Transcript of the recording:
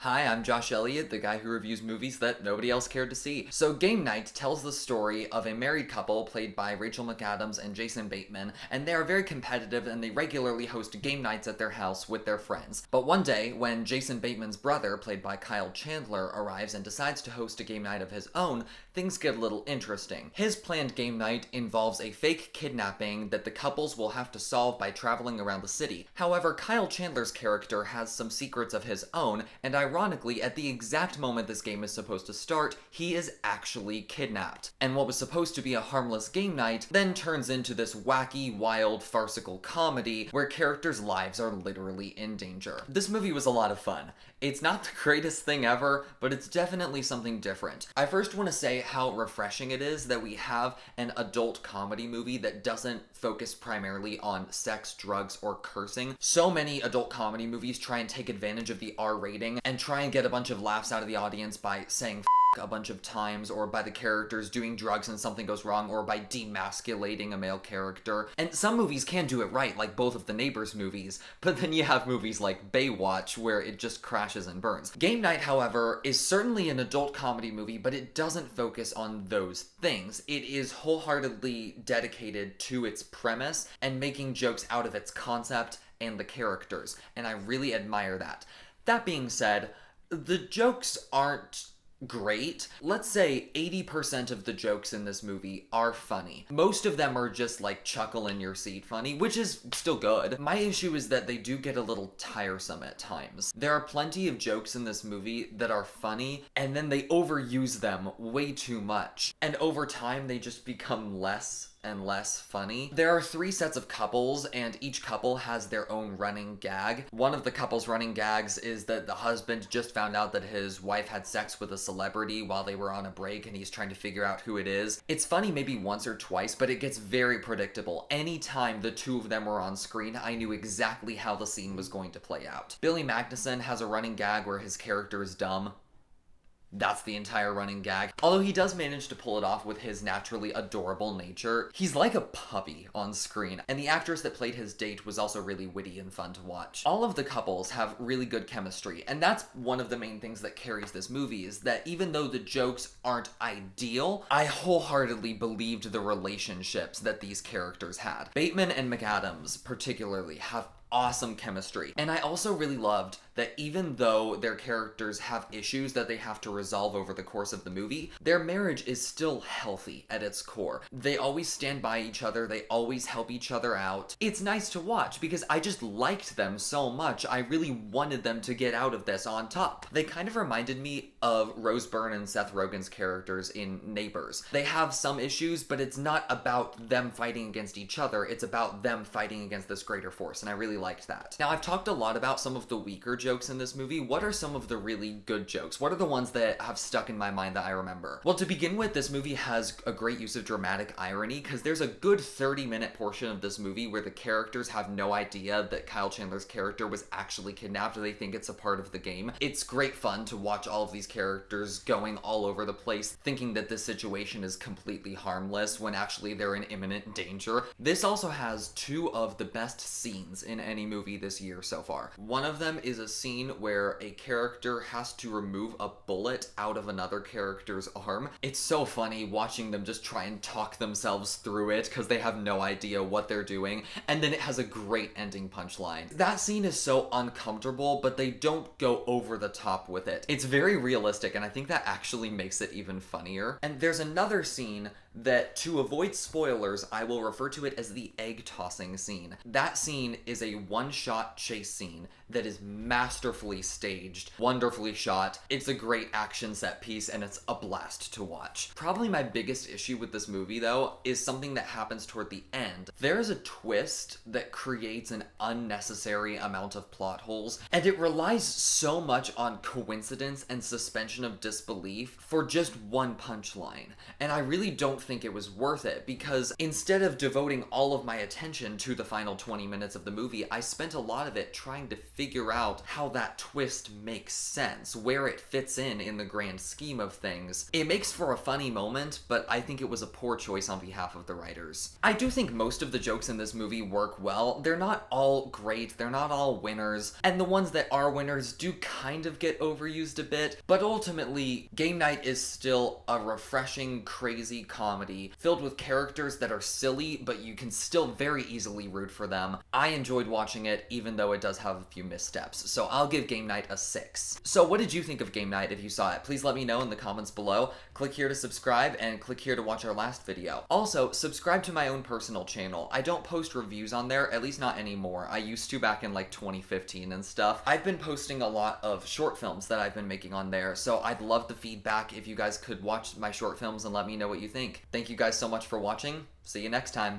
Hi, I'm Josh Elliott, the guy who reviews movies that nobody else cared to see. So, Game Night tells the story of a married couple played by Rachel McAdams and Jason Bateman, and they are very competitive and they regularly host game nights at their house with their friends. But one day, when Jason Bateman's brother, played by Kyle Chandler, arrives and decides to host a game night of his own, things get a little interesting. His planned game night involves a fake kidnapping that the couples will have to solve by traveling around the city. However, Kyle Chandler's character has some secrets of his own, and ironically, at the exact moment this game is supposed to start, he is actually kidnapped. And what was supposed to be a harmless game night then turns into this wacky, wild, farcical comedy where characters' lives are literally in danger. This movie was a lot of fun. It's not the greatest thing ever, but it's definitely something different. I first want to say how refreshing it is that we have an adult comedy movie that doesn't focus primarily on sex, drugs, or cursing. So many adult comedy movies try and take advantage of the R rating and try and get a bunch of laughs out of the audience by saying a bunch of times, or by the characters doing drugs and something goes wrong, or by demasculating a male character. And some movies can do it right, like both of the Neighbors movies, but then you have movies like Baywatch where it just crashes and burns. Game Night, however, is certainly an adult comedy movie, but it doesn't focus on those things. It is wholeheartedly dedicated to its premise and making jokes out of its concept and the characters, and I really admire that. That being said, the jokes aren't great. Let's say 80% of the jokes in this movie are funny. Most of them are just like chuckle in your seat funny, which is still good. My issue is that they do get a little tiresome at times. There are plenty of jokes in this movie that are funny, and then they overuse them way too much. And over time, they just become less and less funny. There are 3 sets of couples, and each couple has their own running gag. One of the couple's running gags is that the husband just found out that his wife had sex with a celebrity while they were on a break, and he's trying to figure out who it is. It's funny maybe once or twice, but it gets very predictable. Anytime the two of them were on screen, I knew exactly how the scene was going to play out. Billy Magnussen has a running gag where his character is dumb. That's the entire running gag. Although he does manage to pull it off with his naturally adorable nature. He's like a puppy on screen, and the actress that played his date was also really witty and fun to watch. All of the couples have really good chemistry, and that's one of the main things that carries this movie, is that even though the jokes aren't ideal, I wholeheartedly believed the relationships that these characters had. Bateman and McAdams particularly have awesome chemistry. And I also really loved that even though their characters have issues that they have to resolve over the course of the movie, their marriage is still healthy at its core. They always stand by each other, they always help each other out. It's nice to watch because I just liked them so much. I really wanted them to get out of this on top. They kind of reminded me of Rose Byrne and Seth Rogen's characters in Neighbors. They have some issues, but it's not about them fighting against each other, it's about them fighting against this greater force, and I really liked that. Now, I've talked a lot about some of the weaker jokes in this movie. What are some of the really good jokes? What are the ones that have stuck in my mind that I remember? Well, to begin with, this movie has a great use of dramatic irony, because there's a good 30-minute portion of this movie where the characters have no idea that Kyle Chandler's character was actually kidnapped. They think it's a part of the game. It's great fun to watch all of these characters going all over the place, thinking that this situation is completely harmless when actually they're in imminent danger. This also has 2 of the best scenes in any movie this year so far. One of them is a scene where a character has to remove a bullet out of another character's arm. It's so funny watching them just try and talk themselves through it because they have no idea what they're doing, and then it has a great ending punchline. That scene is so uncomfortable, but they don't go over the top with it. It's very realistic, and I think that actually makes it even funnier. And there's another scene that, to avoid spoilers, I will refer to it as the egg tossing scene. That scene is a one-shot chase scene that is masterfully staged, wonderfully shot. It's a great action set piece, and it's a blast to watch. Probably my biggest issue with this movie, though, is something that happens toward the end. There is a twist that creates an unnecessary amount of plot holes, and it relies so much on coincidence and suspension of disbelief for just one punchline. And I really don't don't think it was worth it, because instead of devoting all of my attention to the final 20 minutes of the movie, I spent a lot of it trying to figure out how that twist makes sense, where it fits in the grand scheme of things. It makes for a funny moment, but I think it was a poor choice on behalf of the writers. I do think most of the jokes in this movie work well. They're not all great, they're not all winners, and the ones that are winners do kind of get overused a bit, but ultimately, Game Night is still a refreshing, crazy comedy filled with characters that are silly, but you can still very easily root for them. I enjoyed watching it, even though it does have a few missteps, so I'll give Game Night a 6. So what did you think of Game Night if you saw it? Please let me know in the comments below. Click here to subscribe, and click here to watch our last video. Also, subscribe to my own personal channel. I don't post reviews on there, at least not anymore. I used to back in like 2015 and stuff. I've been posting a lot of short films that I've been making on there, so I'd love the feedback if you guys could watch my short films and let me know what you think. Thank you guys so much for watching. See you next time.